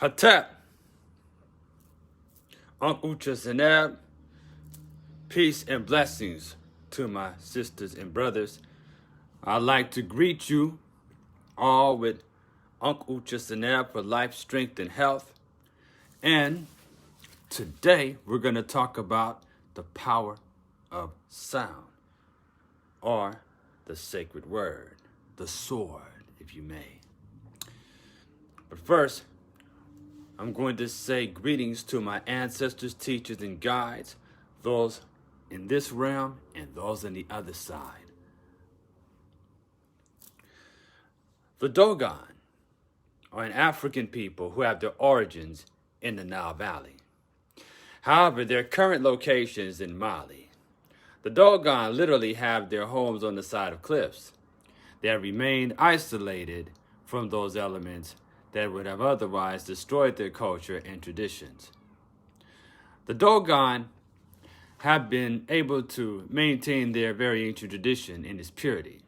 Hatep, Uncle Chasanab, peace and blessings to my sisters and brothers. I'd like to greet you all with Uncle Chasanab for life, strength, and health. And today we're going to talk about the power of sound, or the sacred word, the sword, if you may. But first, I'm going to say greetings to my ancestors, teachers, and guides, those in this realm and those on the other side. The Dogon are an African people who have their origins in the Nile Valley. However, their current location is in Mali. The Dogon literally have their homes on the side of cliffs. They have remained isolated from those elements that would have otherwise destroyed their culture and traditions. The Dogon have been able to maintain their very ancient tradition in its purity.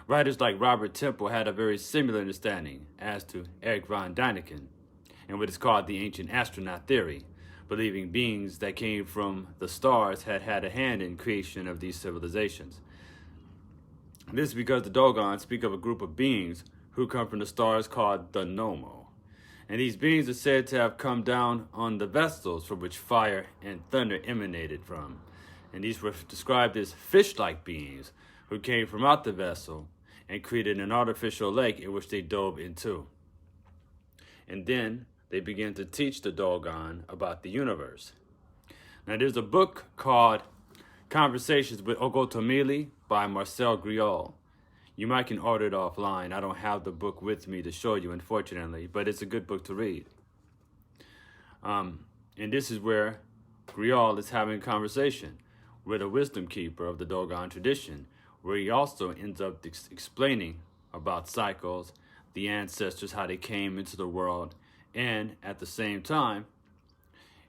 Writers like Robert Temple had a very similar understanding as to Eric von Däniken and what is called the ancient astronaut theory, believing beings that came from the stars had had a hand in creation of these civilizations. This is because the Dogon speak of a group of beings who come from the stars called the Nomo. And these beings are said to have come down on the vessels from which fire and thunder emanated from. And these were described as fish-like beings who came from out the vessel and created an artificial lake in which they dove into. And then they began to teach the Dogon about the universe. Now there's a book called Conversations with Ogotomili by Marcel Griol. You might can order it offline. I don't have the book with me to show you, unfortunately, but it's a good book to read. And this is where Griol is having a conversation with a wisdom keeper of the Dogon tradition, where he also ends up explaining about cycles, the ancestors, how they came into the world, and at the same time,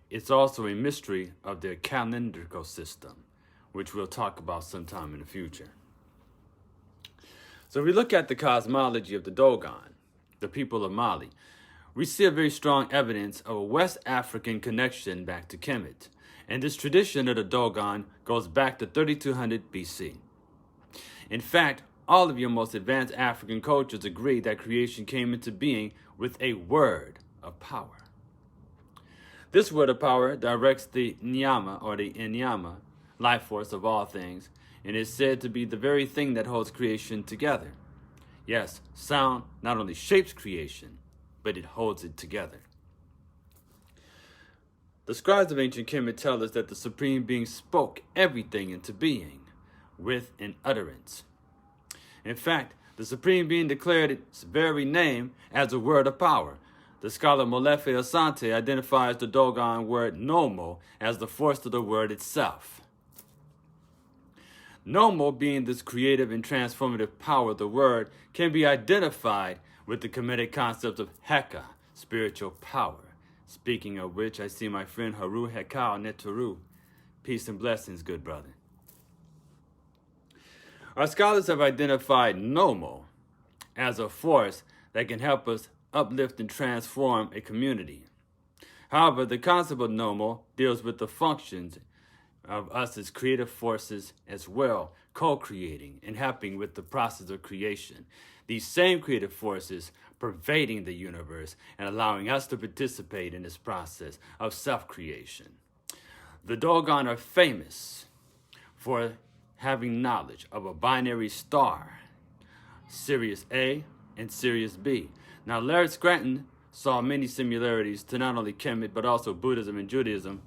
it's also a mystery of their calendrical system, which we'll talk about sometime in the future. So if we look at the cosmology of the Dogon, the people of Mali, we see a very strong evidence of a West African connection back to Kemet. And this tradition of the Dogon goes back to 3200 BC. In fact, all of your most advanced African cultures agree that creation came into being with a word of power. This word of power directs the Nyama, or the Inyama, life force of all things, and is said to be the very thing that holds creation together. Yes, sound not only shapes creation, but it holds it together. The scribes of ancient Kemet tell us that the Supreme Being spoke everything into being with an utterance. In fact, the Supreme Being declared its very name as a word of power. The scholar Molefe Asante identifies the Dogon word Nomo as the force of the word itself. Nomo, being this creative and transformative power of the word, can be identified with the Kemetic concept of Heka, spiritual power. Speaking of which, I see my friend Haru Hekau Neturu. Peace and blessings, good brother. Our scholars have identified Nomo as a force that can help us uplift and transform a community. However, the concept of Nomo deals with the functions of us as creative forces as well, co-creating and helping with the process of creation. These same creative forces pervading the universe and allowing us to participate in this process of self-creation. The Dogon are famous for having knowledge of a binary star, Sirius A and Sirius B. Now, Larry Scranton saw many similarities to not only Kemet but also Buddhism and Judaism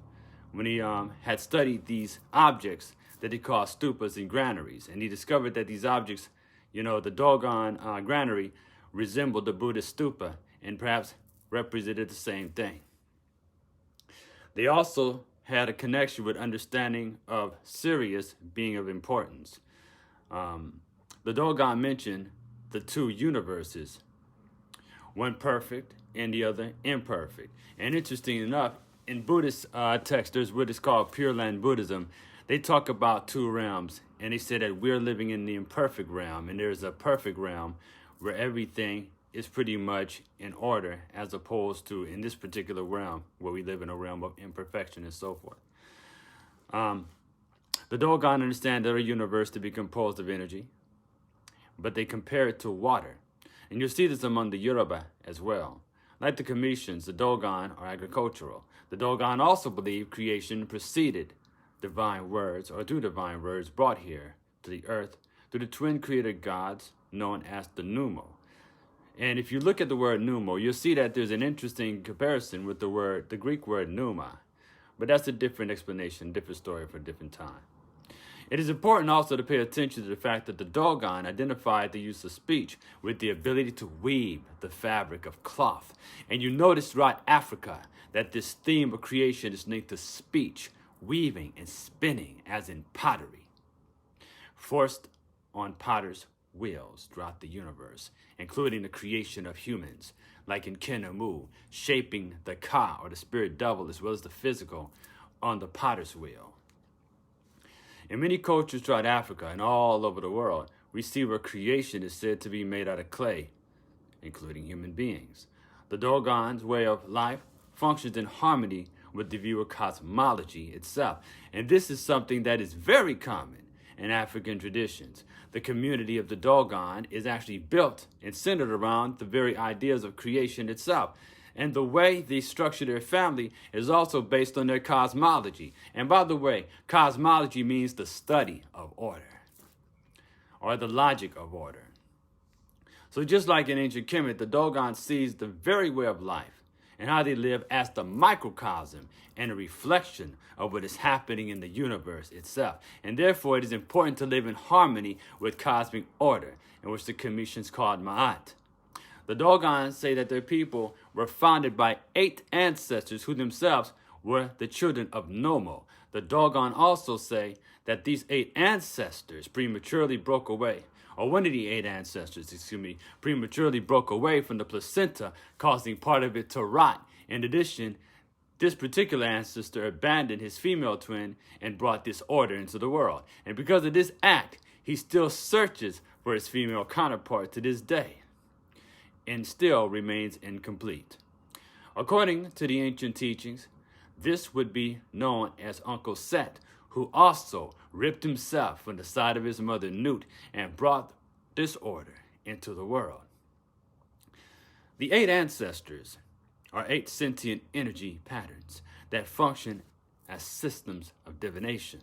when he had studied these objects that he called stupas and granaries. And he discovered that these objects, the Dogon granary resembled the Buddhist stupa and perhaps represented the same thing. They also had a connection with understanding of Sirius being of importance. The Dogon mentioned the two universes, one perfect and the other imperfect. And interesting enough, in Buddhist texts, there's what is called Pure Land Buddhism. They talk about two realms, and they say that we're living in the imperfect realm, and there's a perfect realm where everything is pretty much in order, as opposed to in this particular realm where we live in a realm of imperfection and so forth. The Dogon understand their universe to be composed of energy, but they compare it to water. And you'll see this among the Yoruba as well. Like the Cometians, the Dogon are agricultural. The Dogon also believe creation preceded divine words, or through divine words brought here to the earth through the twin creator gods known as the Numo. And if you look at the word Numo, you'll see that there's an interesting comparison with the Greek word pneuma. But that's a different explanation, different story for a different time. It is important also to pay attention to the fact that the Dogon identified the use of speech with the ability to weave the fabric of cloth. And you notice throughout Africa that this theme of creation is linked to speech, weaving, and spinning, as in pottery, forced on potter's wheels throughout the universe, including the creation of humans, like in Kenamu, shaping the Ka, or the spirit double, as well as the physical, on the potter's wheel. In many cultures throughout Africa and all over the world, we see where creation is said to be made out of clay, including human beings. The Dogon's way of life functions in harmony with the view of cosmology itself, and this is something that is very common in African traditions. The community of the Dogon is actually built and centered around the very ideas of creation itself. And the way they structure their family is also based on their cosmology. And by the way, cosmology means the study of order, or the logic of order. So just like in ancient Kemet, the Dogon sees the very way of life and how they live as the microcosm and a reflection of what is happening in the universe itself. And therefore, it is important to live in harmony with cosmic order, in which the Cometians called Ma'at. The Dogons say that their people were founded by 8 ancestors who themselves were the children of Nomo. The Dogon also say that these 8 ancestors prematurely broke away, or one of the 8 ancestors, prematurely broke away from the placenta, causing part of it to rot. In addition, this particular ancestor abandoned his female twin and brought disorder into the world. And because of this act, he still searches for his female counterpart to this day, and still remains incomplete. According to the ancient teachings, this would be known as Uncle Set, who also ripped himself from the side of his mother Nut and brought disorder into the world. The 8 ancestors are 8 sentient energy patterns that function as systems of divination.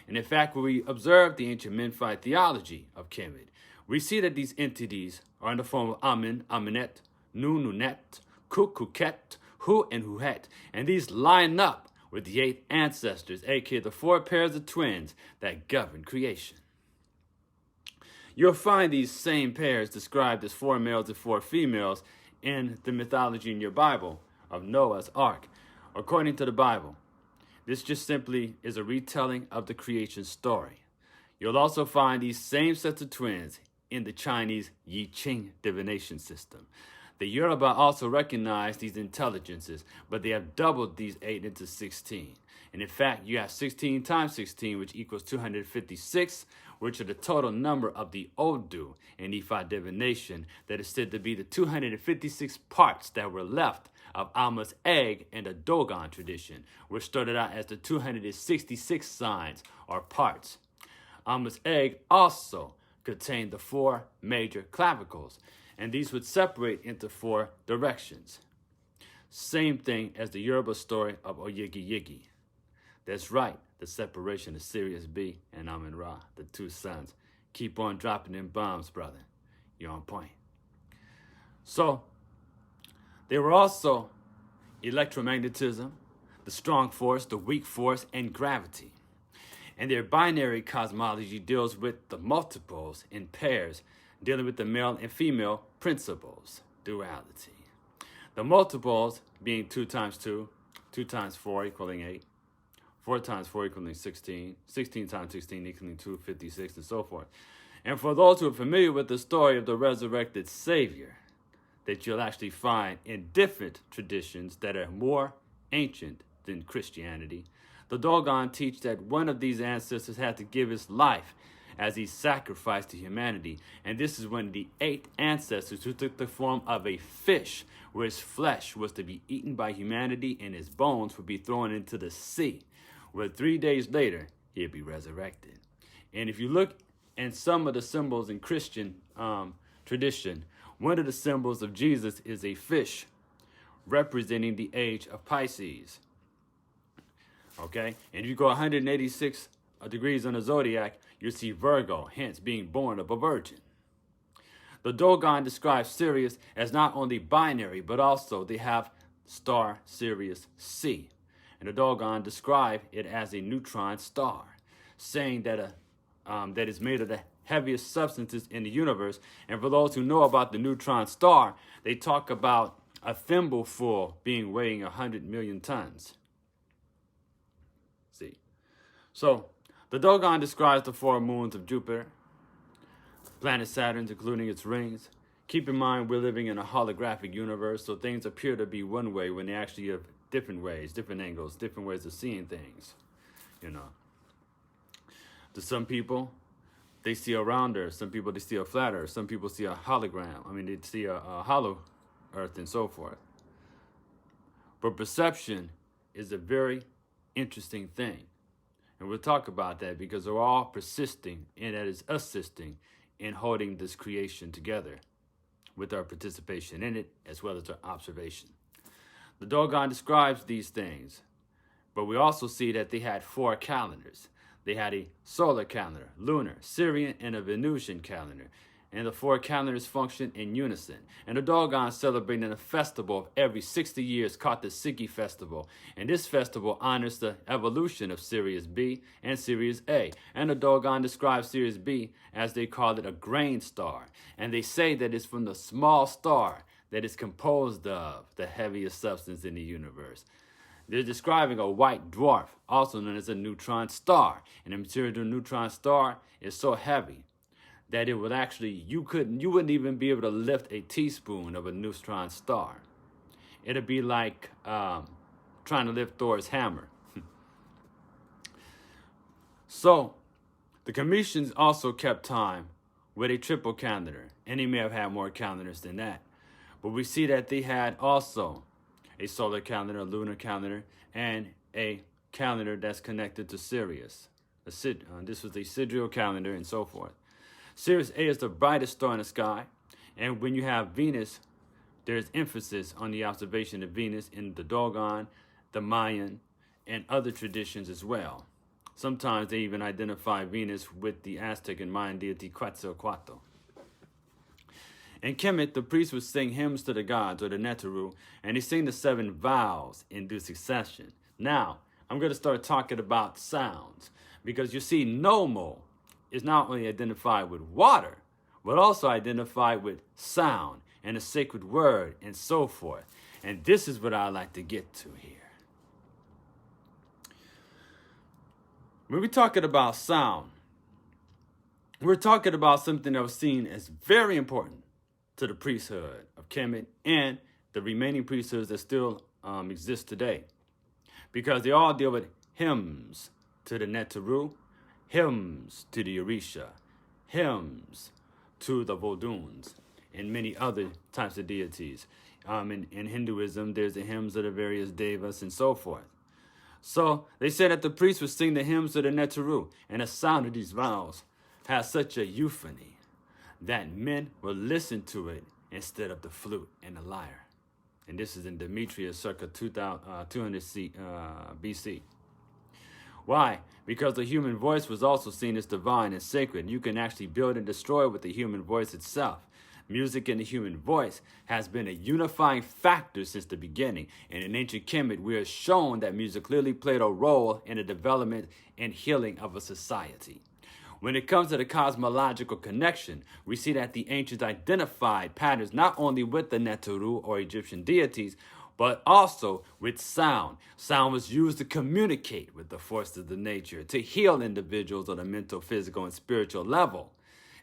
And in fact, when we observe the ancient Memphite theology of Kemet, we see that these entities are in the form of Amen, Amenet, Nu, Nunet, Kuk, Kuket, Hu, and Huhet. And these line up with the 8 ancestors, aka the 4 pairs of twins that govern creation. You'll find these same pairs described as 4 males and 4 females in the mythology in your Bible of Noah's Ark. According to the Bible, this just simply is a retelling of the creation story. You'll also find these same sets of twins in the Chinese I Ching divination system. The Yoruba also recognize these intelligences, but they have doubled these 8 into 16. And in fact, you have 16 times 16, which equals 256, which are the total number of the Odu in Ifa divination that is said to be the 256 parts that were left of Alma's egg in the Dogon tradition, which started out as the 266 signs or parts. Alma's egg also contained the 4 major clavicles, and these would separate into 4 directions. Same thing as the Yoruba story of Oyigi Yigi. That's right, the separation of Sirius B and Amun Ra, the 2 sons. Keep on dropping them bombs, brother. You're on point. So, there were also electromagnetism, the strong force, the weak force, and gravity. And their binary cosmology deals with the multiples in pairs, dealing with the male and female principles, duality. The multiples being 2 times 2, 2 times 4 equaling 8, 4 times 4 equaling 16, 16 times 16 equaling 256, and so forth. And for those who are familiar with the story of the resurrected Savior, that you'll actually find in different traditions that are more ancient than Christianity, the Dogon teach that one of these ancestors had to give his life as he sacrificed to humanity. And this is when the 8 ancestors who took the form of a fish, where his flesh was to be eaten by humanity and his bones would be thrown into the sea, where 3 days later he'd be resurrected. And if you look in some of the symbols in Christian tradition, one of the symbols of Jesus is a fish representing the age of Pisces. Okay, and if you go 186 degrees on the zodiac, you see Virgo, hence being born of a virgin. The Dogon describes Sirius as not only binary, but also they have star Sirius C. And the Dogon describe it as a neutron star, saying that that is made of the heaviest substances in the universe. And for those who know about the neutron star, they talk about a thimbleful being weighing 100 million tons. See, so the Dogon describes the 4 moons of Jupiter, planet Saturn, including its rings. Keep in mind, we're living in a holographic universe, so things appear to be one way when they actually have different ways, different angles, different ways of seeing things. You know, to some people, they see a round earth. Some people, they see a flat earth. Some people see a hologram. I mean, they see a hollow earth and so forth. But perception is a very interesting thing. And we'll talk about that because we're all persisting, and that is assisting in holding this creation together with our participation in it as well as our observation. The Dogon describes these things, but we also see that they had 4 calendars. They had a solar calendar, lunar, Syrian, and a Venusian calendar. And the 4 calendars function in unison. And the Dogon celebrating a festival of every 60 years called the Siki Festival. And this festival honors the evolution of Sirius B and Sirius A. And the Dogon describes Sirius B as they call it a grain star. And they say that it's from the small star that is composed of the heaviest substance in the universe. They're describing a white dwarf, also known as a neutron star. And the material of a neutron star is so heavy that it would actually, you wouldn't even be able to lift a teaspoon of a neutron star. It'd be like trying to lift Thor's hammer. So, the Cometians also kept time with a triple calendar, and they may have had more calendars than that. But we see that they had also a solar calendar, a lunar calendar, and a calendar that's connected to Sirius. This was a sidereal calendar and so forth. Sirius A is the brightest star in the sky, and when you have Venus, there's emphasis on the observation of Venus in the Dogon, the Mayan, and other traditions as well. Sometimes they even identify Venus with the Aztec and Mayan deity Quetzalcoatl. In Kemet, the priests would sing hymns to the gods, or the Neteru, and they sing the 7 vows in due succession. Now, I'm going to start talking about sounds, because you see, Nomo is not only identified with water, but also identified with sound and a sacred word and so forth. And this is what I like to get to here. When we're talking about sound, we're talking about something that was seen as very important to the priesthood of Kemet and the remaining priesthoods that still exist today. Because they all deal with hymns to the Neteru, hymns to the Orisha, hymns to the Voduns, and many other types of deities. In Hinduism, there's the hymns of the various devas and so forth. So they said that the priests would sing the hymns of the Neteru, and the sound of these vows has such a euphony that men will listen to it instead of the flute and the lyre. And this is in Demetrius circa 200 BC. Why? Because the human voice was also seen as divine and sacred. You can actually build and destroy with the human voice itself. Music and the human voice has been a unifying factor since the beginning. And in ancient Kemet, we are shown that music clearly played a role in the development and healing of a society. When it comes to the cosmological connection, we see that the ancients identified patterns not only with the Neteru or Egyptian deities, but also with sound. Sound was used to communicate with the forces of nature, to heal individuals on a mental, physical, and spiritual level,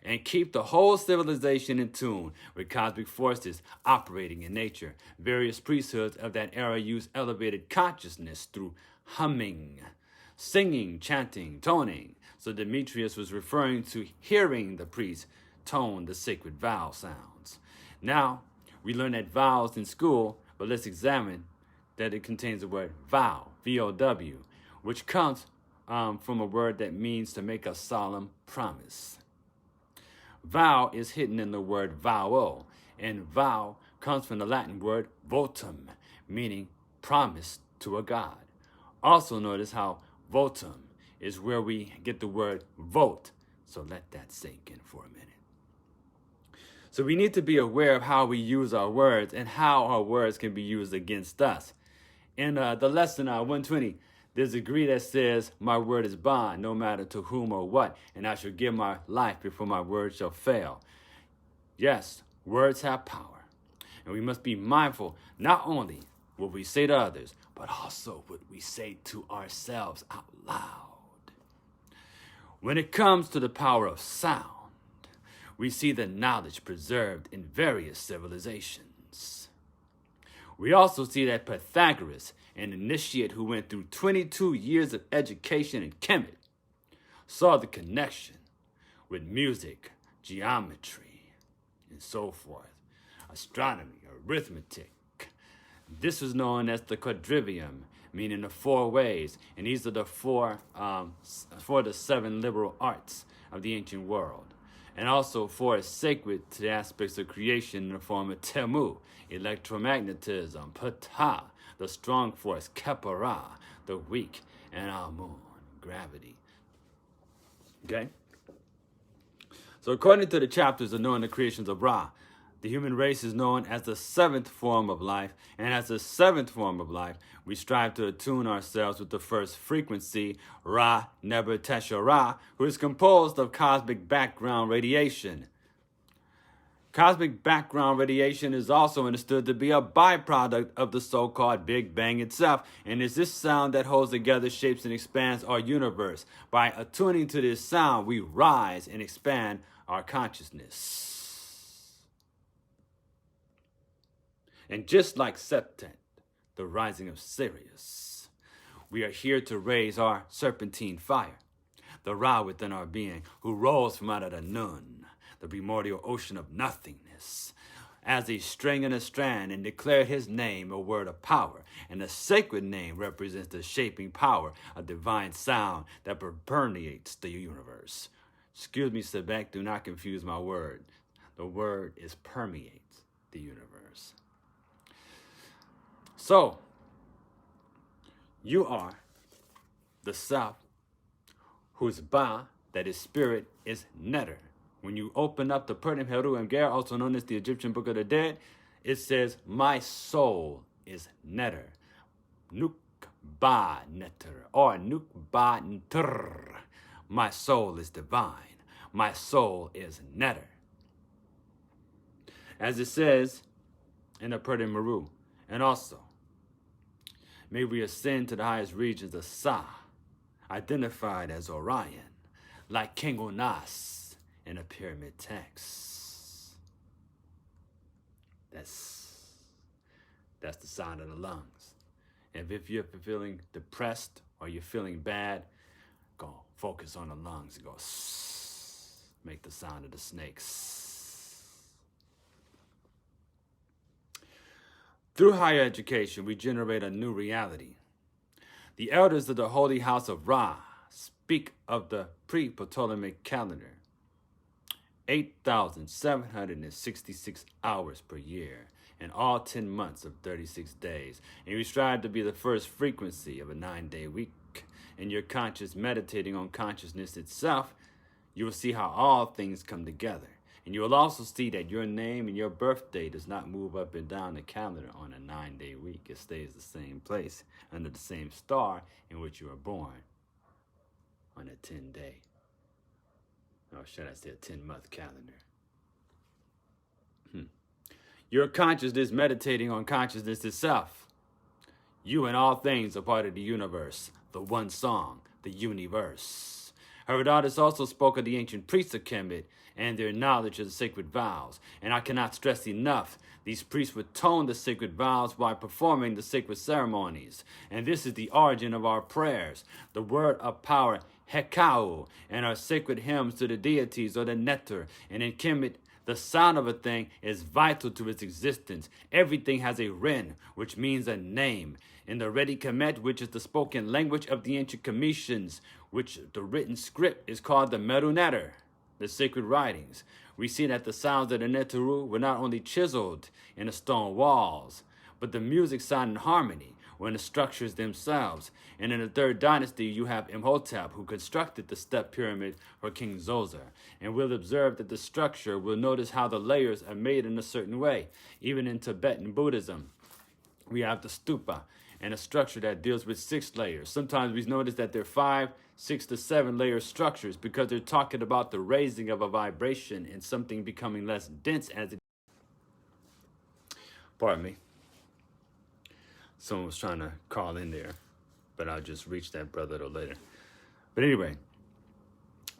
and keep the whole civilization in tune with cosmic forces operating in nature. Various priesthoods of that era used elevated consciousness through humming. singing, chanting, toning. So Demetrius was referring to hearing the priest tone the sacred vowel sounds. Now, we learn that vowels in school, but let's examine that it contains the word vow, V-O-W, which comes from a word that means to make a solemn promise. Vow is hidden in the word vow, and vow comes from the Latin word votum, meaning promise to a god. Also notice how votum is where we get the word vote, so let that sink in for a minute. So we need to be aware of how we use our words and how our words can be used against us. In the lesson 120, there's a decree that says, my word is bond, no matter to whom or what, and I shall give my life before my word shall fail. Yes, words have power, and we must be mindful not only what we say to others, but also what we say to ourselves out loud. When it comes to the power of sound, we see the knowledge preserved in various civilizations. We also see that Pythagoras, an initiate who went through 22 years of education in chemistry, saw the connection with music, geometry, and so forth, astronomy, arithmetic. This was known as the quadrivium, meaning the four ways, and these are the four the seven liberal arts of the ancient world. And also four is sacred to the aspects of creation in the form of Temu, electromagnetism, Ptah, the strong force, Kepara, the weak, and Amun, gravity. Okay? So according to the chapters of knowing the creations of Ra, the human race is known as the seventh form of life, and as the seventh form of life, we strive to attune ourselves with the first frequency, Ra Neber Tesha Ra, who is composed of cosmic background radiation. Cosmic background radiation is also understood to be a byproduct of the so-called Big Bang itself, and is this sound that holds together, shapes, and expands our universe. By attuning to this sound, we rise and expand our consciousness. And just like Septet, the rising of Sirius, we are here to raise our serpentine fire, the Ra within our being, who rose from out of the Nun, the primordial ocean of nothingness, as a string and a strand, and declared his name a word of power. And the sacred name represents the shaping power of divine sound that permeates the universe. Excuse me, Sebek, do not confuse my word. The word is permeates the universe. So, you are the self whose Ba, that is spirit, is Netter. When you open up the Perdim Heru and Ger, also known as the Egyptian Book of the Dead, it says, my soul is Netter. Nuk Ba Netter, or Nuk Ba Ntr. My soul is divine. My soul is Netter. As it says in the Perdim Heru, and also, may we ascend to the highest regions of Sa, identified as Orion, like King Unas in a pyramid text. That's the sound of the lungs. And if you're feeling depressed or you're feeling bad, go focus on the lungs and go make the sound of the snakes. Through higher education, we generate a new reality. The elders of the Holy House of Ra speak of the pre-Ptolemaic calendar, 8,766 hours per year, and all 10 months of 36 days. And we strive to be the first frequency of a 9-day week. And you're conscious, meditating on consciousness itself, you will see how all things come together. And you will also see that your name and your birthday does not move up and down the calendar on a 9-day week. It stays the same place under the same star in which you were born on a 10-day, or should I say a 10-month calendar. Your consciousness meditating on consciousness itself. You and all things are part of the universe, the one song, the universe. Herodotus also spoke of the ancient priests of Kemet and their knowledge of the sacred vows. And I cannot stress enough, these priests would tone the sacred vows while performing the sacred ceremonies. And this is the origin of our prayers, the word of power, Hekau, and our sacred hymns to the deities or the Neter. And in Kemet, the sound of a thing is vital to its existence. Everything has a ren, which means a name. In the Redi Kemet, which is the spoken language of the ancient Kemetians, which the written script is called the Meru Neter, the sacred writings, we see that the sounds of the Neteru were not only chiseled in the stone walls, but the music sounded in harmony were in the structures themselves. And in the third dynasty, you have Imhotep, who constructed the step pyramid for King Zoser. And we'll observe that the structure, we'll notice how the layers are made in a certain way. Even in Tibetan Buddhism, we have the stupa, and a structure that deals with 6 layers. Sometimes we notice that there are 5, 6 to 7 layer structures because they're talking about the raising of a vibration and something becoming less dense as it... Pardon me. Someone was trying to call in there, but I'll just reach that brother a little later. But anyway,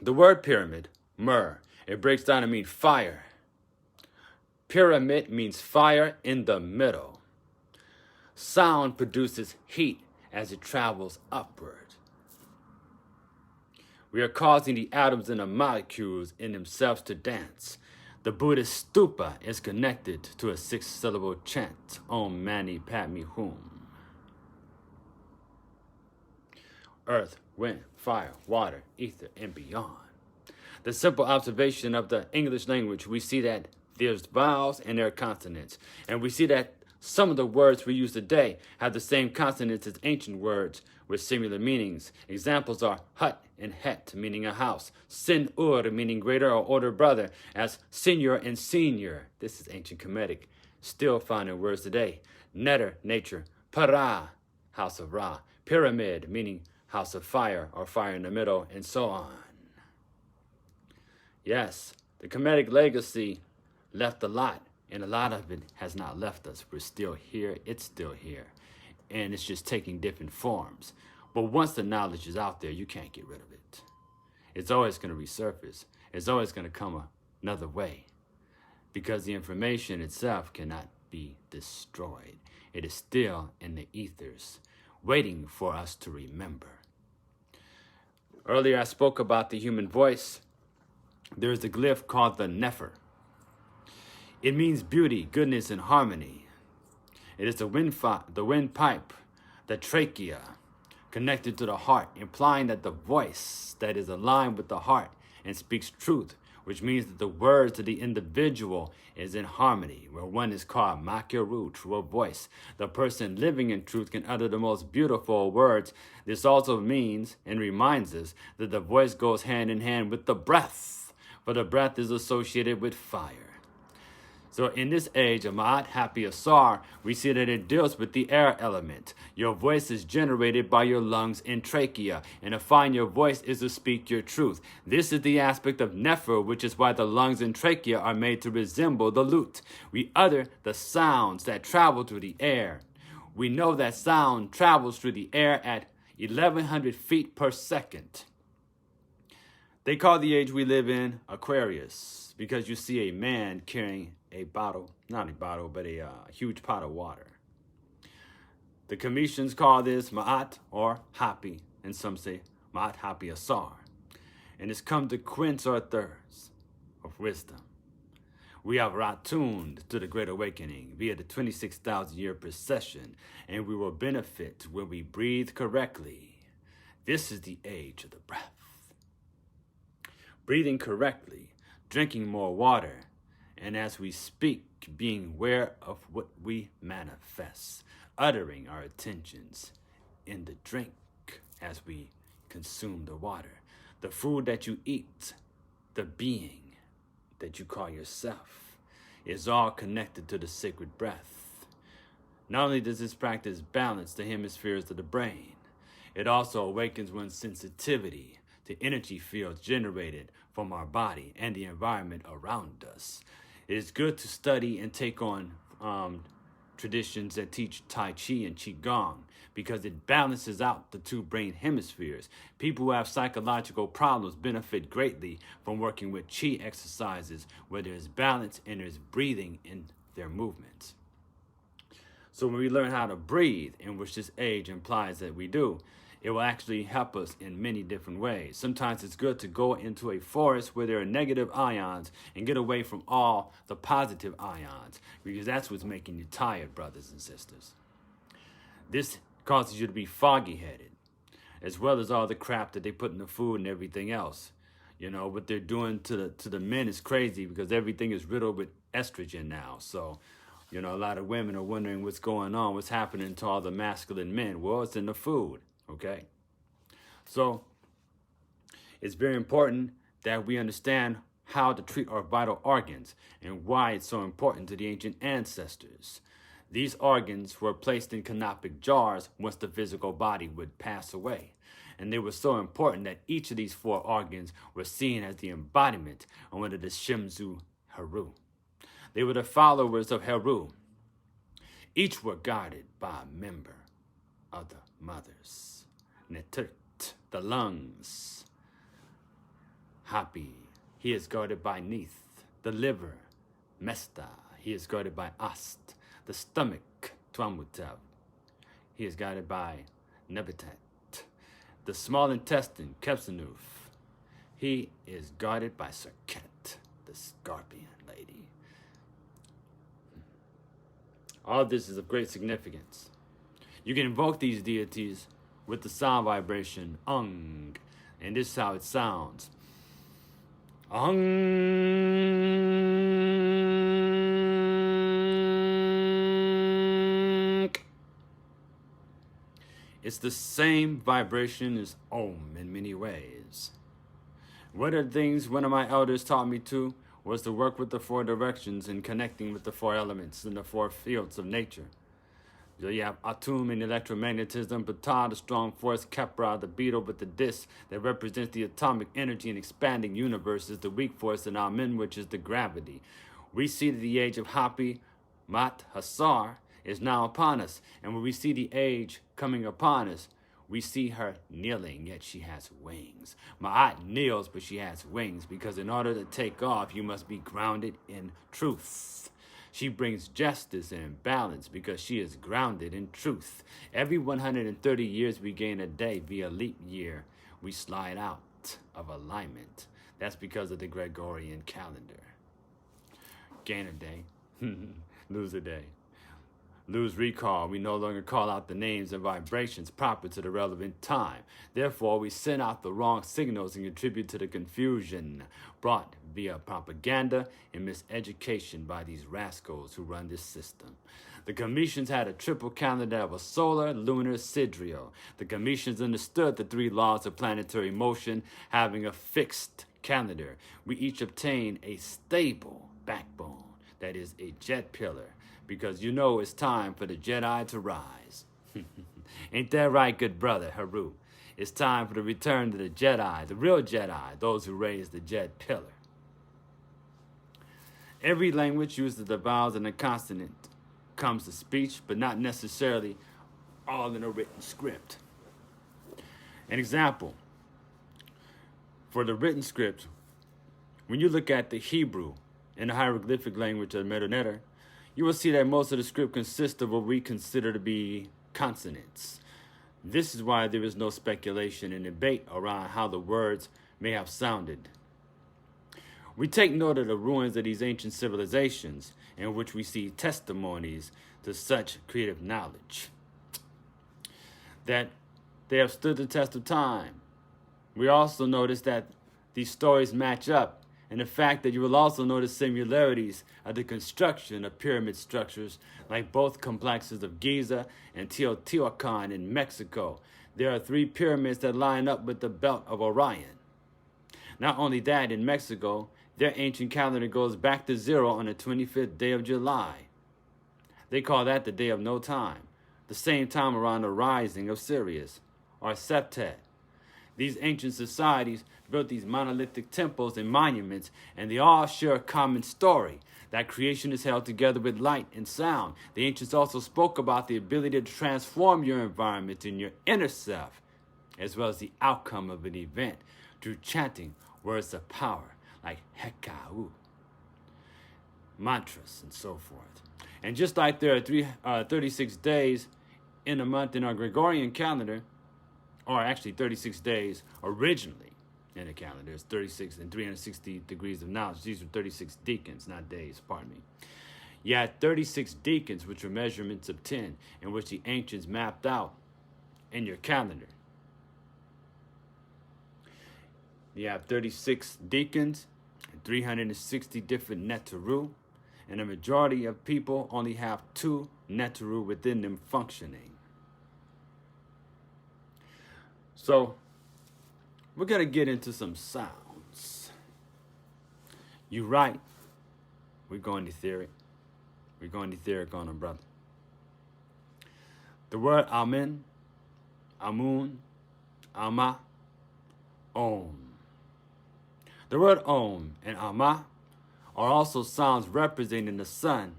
the word pyramid, myrrh, it breaks down to mean fire. Pyramid means fire in the middle. Sound produces heat as it travels upward. We are causing the atoms and the molecules in themselves to dance. The Buddhist stupa is connected to a 6-syllable chant, Om Mani Padme Hum. Earth, wind, fire, water, ether, and beyond. The simple observation of the English language, we see that there's vowels and there are consonants. And we see that some of the words we use today have the same consonants as ancient words with similar meanings. Examples are hut and het, meaning a house. Sin-ur, meaning greater or older brother, as senior and senior. This is ancient Kemetic, still found in words today. Neter, nature. Para, house of Ra. Pyramid, meaning house of fire or fire in the middle, and so on. Yes, the Kemetic legacy left a lot, and a lot of it has not left us. We're still here, it's still here, and it's just taking different forms. But once the knowledge is out there, you can't get rid of it. It's always going to resurface. It's always going to come another way, because the information itself cannot be destroyed. It is still in the ethers, waiting for us to remember. Earlier I spoke about the human voice. There is a glyph called the Nefer. It means beauty, goodness, and harmony. It is the windpipe, the trachea, connected to the heart, implying that the voice that is aligned with the heart and speaks truth, which means that the words of the individual is in harmony, where one is called Makyaru, true voice. The person living in truth can utter the most beautiful words. This also means and reminds us that the voice goes hand in hand with the breath, for the breath is associated with fire. So in this age of Ma'at Happy Asar, we see that it deals with the air element. Your voice is generated by your lungs and trachea, and to find your voice is to speak your truth. This is the aspect of Nefer, which is why the lungs and trachea are made to resemble the lute. We utter the sounds that travel through the air. We know that sound travels through the air at 1,100 feet per second. They call the age we live in Aquarius, because you see a man carrying a bottle, not a bottle, but a huge pot of water. The Cometians call this Ma'at or Happy, and some say Ma'at Happy Asar. And it's come to quench our thirst of wisdom. We have attuned to the Great Awakening via the 26,000-year procession, and we will benefit when we breathe correctly. This is the age of the breath. Breathing correctly, drinking more water, and as we speak, being aware of what we manifest, uttering our intentions in the drink as we consume the water, the food that you eat, the being that you call yourself, is all connected to the sacred breath. Not only does this practice balance the hemispheres of the brain, it also awakens one's sensitivity to energy fields generated from our body and the environment around us. It is good to study and take on traditions that teach Tai Chi and Qigong because it balances out the two brain hemispheres. People who have psychological problems benefit greatly from working with Qi exercises where there's balance and there's breathing in their movements. So when we learn how to breathe, in which this age implies that we do, it will actually help us in many different ways. Sometimes it's good to go into a forest where there are negative ions and get away from all the positive ions, because that's what's making you tired, brothers and sisters. This causes you to be foggy-headed, as well as all the crap that they put in the food and everything else. You know, what they're doing to the men is crazy because everything is riddled with estrogen now. So, you know, a lot of women are wondering what's going on, what's happening to all the masculine men. Well, it's in the food. Okay, so it's very important that we understand how to treat our vital organs and why it's so important to the ancient ancestors. These organs were placed in canopic jars once the physical body would pass away. And they were so important that each of these four organs were seen as the embodiment of one of the Shimzu Heru. They were the followers of Heru. Each were guarded by a member of the mothers. Netert, the lungs. Hapi, he is guarded by Neith. The liver, Mesta, he is guarded by Ast. The stomach, Tuamutav, he is guarded by Nebetet. The small intestine, Kepsanuf, he is guarded by Serket, the scorpion lady. All this is of great significance. You can invoke these deities with the sound vibration Ung, and this is how it sounds. Ung. It's the same vibration as Om in many ways. One of the things one of my elders taught me to was to work with the four directions and connecting with the four elements in the four fields of nature. So you have Atum in electromagnetism, Ptah, the strong force, Kepra, the beetle with the disc that represents the atomic energy and expanding universes, the weak force, and Amen, which is the gravity. We see that the age of Hapi, Mat, Hasar is now upon us. And when we see the age coming upon us, we see her kneeling, yet she has wings. Ma'at kneels, but she has wings, because in order to take off, you must be grounded in truth. She brings justice and balance because she is grounded in truth. Every 130 years we gain a day via leap year. We slide out of alignment. That's because of the Gregorian calendar. Gain a day, lose a day. Lose recall, we no longer call out the names and vibrations proper to the relevant time. Therefore, we send out the wrong signals and contribute to the confusion brought via propaganda and miseducation by these rascals who run this system. The Cometians had a triple calendar that was solar, lunar, sidereal. The Cometians understood the three laws of planetary motion, having a fixed calendar. We each obtain a stable backbone, that is a jet pillar, because you know it's time for the Jedi to rise. Ain't that right, good brother Heru? It's time for the return to the Jedi, the real Jedi, those who raised the jet pillar. Every language uses the vowels and the consonant comes to speech, but not necessarily all in a written script. An example, for the written script, when you look at the Hebrew and the hieroglyphic language of Medu Neter, you will see that most of the script consists of what we consider to be consonants. This is why there is no speculation and debate around how the words may have sounded. We take note of the ruins of these ancient civilizations in which we see testimonies to such creative knowledge, that they have stood the test of time. We also notice that these stories match up, and the fact that you will also notice similarities of the construction of pyramid structures like both complexes of Giza and Teotihuacan in Mexico. There are 3 pyramids that line up with the belt of Orion. Not only that, in Mexico, their ancient calendar goes back to 0 on the 25th day of July. They call that the day of no time, the same time around the rising of Sirius, or Septet. These ancient societies built these monolithic temples and monuments, and they all share a common story, that creation is held together with light and sound. The ancients also spoke about the ability to transform your environment and your inner self, as well as the outcome of an event, through chanting words of power like Hekau, mantras, and so forth. And just like there are 36 days in a month in our Gregorian calendar, or actually 36 days originally in the calendar, there's 36 and 360 degrees of knowledge. These are 36 deacons, not days, pardon me. You had 36 deacons, which were measurements of 10, in which the ancients mapped out in your calendar. You have 36 deacons and 360 different Neteru, and a majority of people only have 2 Neteru within them functioning. So, we're going to get into some sounds. You right. We're going etheric. We're going etheric on them, brother. The word Amen, Amun, Ama, Om. The word Om and Ama are also sounds representing the sun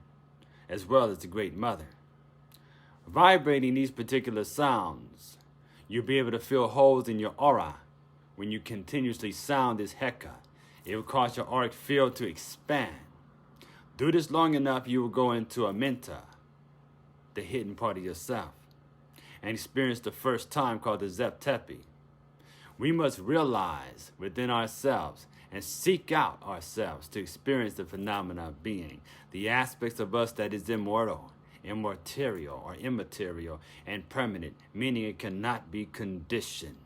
as well as the Great Mother. Vibrating these particular sounds, you'll be able to feel holes in your aura when you continuously sound this Heka. It will cause your auric field to expand. Do this long enough, you will go into a menta, the hidden part of yourself, and experience the first time called the Zeptepi. We must realize within ourselves and seek out ourselves to experience the phenomena of being, the aspects of us that is immortal, immaterial or immaterial, and permanent, meaning it cannot be conditioned.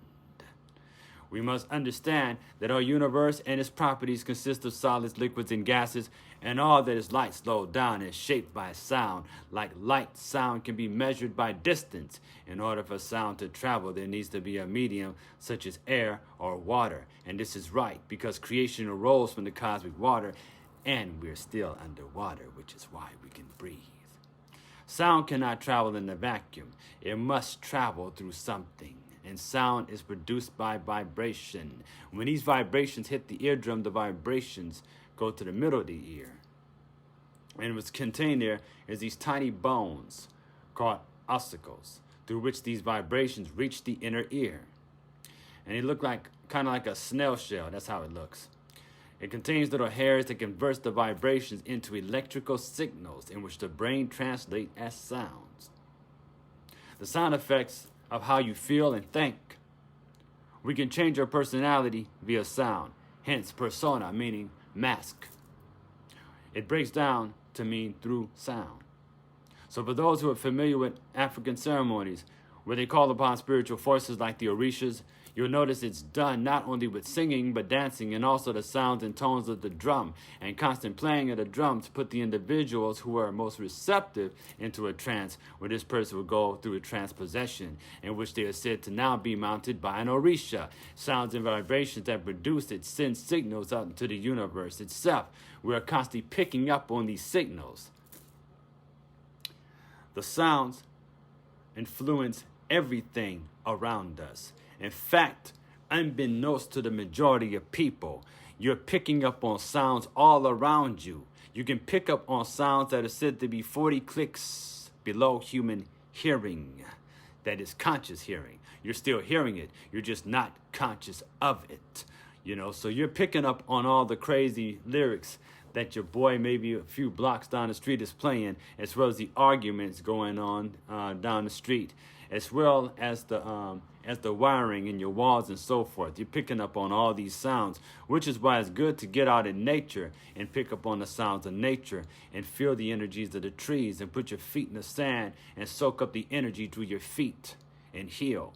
We must understand that our universe and its properties consist of solids, liquids, and gases, and all that is light slowed down is shaped by sound. Like light, sound can be measured by distance. In order for sound to travel, there needs to be a medium such as air or water. And this is right because creation arose from the cosmic water, and we're still underwater, which is why we can breathe. Sound cannot travel in a vacuum. It must travel through something. And sound is produced by vibration. When these vibrations hit the eardrum, the vibrations go to the middle of the ear. And what's contained there is these tiny bones called ossicles, through which these vibrations reach the inner ear. And they look like kind of like a snail shell. That's how it looks. It contains little hairs that converts the vibrations into electrical signals in which the brain translates as sounds. The sound effects of how you feel and think. We can change our personality via sound, hence persona meaning mask. It breaks down to mean through sound. So for those who are familiar with African ceremonies, where they call upon spiritual forces like the Orishas, you'll notice it's done not only with singing, but dancing, and also the sounds and tones of the drum, and constant playing of the drum to put the individuals who are most receptive into a trance, where this person will go through a trance possession, in which they are said to now be mounted by an Orisha. Sounds and vibrations that produce it send signals out into the universe itself. We are constantly picking up on these signals. The sounds influence everything around us. In fact, unbeknownst to the majority of people, you're picking up on sounds all around you. You can pick up on sounds that are said to be 40 clicks below human hearing. That is conscious hearing. You're still hearing it. You're just not conscious of it. So you're picking up on all the crazy lyrics that your boy maybe a few blocks down the street is playing, as well as the arguments going on down the street, as well as the wiring in your walls and so forth. You're picking up on all these sounds, which is why it's good to get out in nature and pick up on the sounds of nature and feel the energies of the trees and put your feet in the sand and soak up the energy through your feet and heal.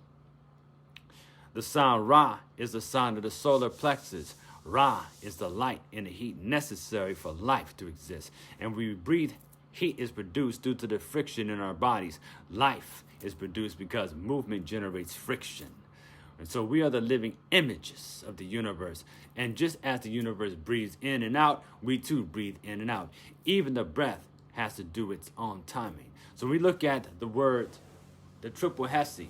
The sound Ra is the sound of the solar plexus. Ra is the light and the heat necessary for life to exist. And when we breathe, heat is produced due to the friction in our bodies. Life is produced because movement generates friction. And so we are the living images of the universe. And just as the universe breathes in and out, we too breathe in and out. Even the breath has to do its own timing. So we look at the word, the triple hesi,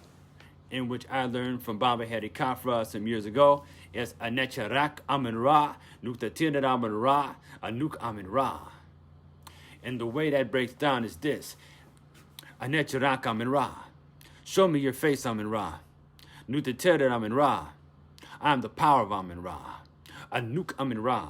in which I learned from Baba Hedi Kafra some years ago, is Anecharak Amin Ra, Nuktatinat Amin Ra, Anuk Amin Ra. And the way that breaks down is this: Anecharak Amin Ra. Show me your face, Amin Ra. Nuktatinat Amin Ra. I am the power of Amin Ra. Anuk Amin Ra.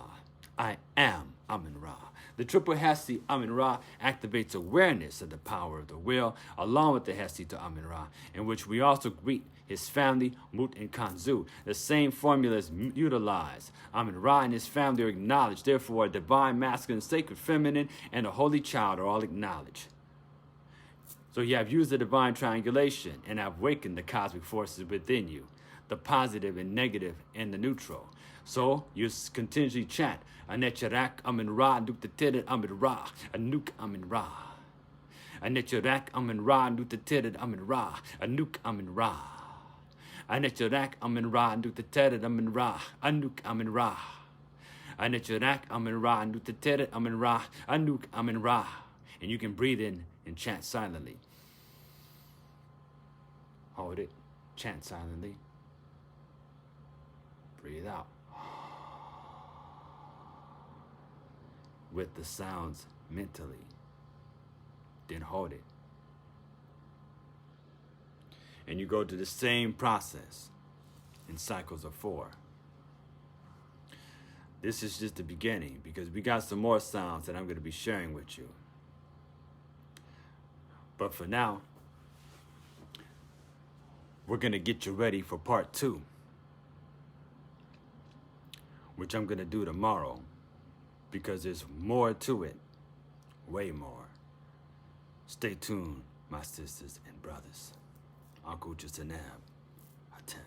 I am Amin Ra. The triple Hesti Amin Ra activates awareness of the power of the will, along with the Hesti to Amin Ra, in which we also greet his family, Mut and Kanzu. The same formula is utilized. Amin Ra and his family are acknowledged. Therefore, a divine masculine, sacred feminine, and a holy child are all acknowledged. So you have used the divine triangulation and have awakened the cosmic forces within you, the positive and negative and the neutral. So you continuously chant, Anecharak Amin Ra, Nuktatinat Amin Ra, Anuk Amin Ra. Anecharak Amin Ra, Nuktatinat Amin Ra, Anuk Amin Ra. Anecharak Amin Ra, Nuktatinat Amin Ra, Anuk Amin Ra. Anecharak Amin Ra, Nuktatinat Amin Ra, Anuk Amin Ra. And you can breathe in and chant silently. Hold it, chant silently. Breathe out. With the sounds mentally. Then hold it. And you go to the same process in cycles of 4. This is just the beginning, because we got some more sounds that I'm going to be sharing with you. But for now, we're going to get you ready for part 2, which I'm going to do tomorrow, because there's more to it, way more. Stay tuned, my sisters and brothers. Uncle Jasanab, Hatem.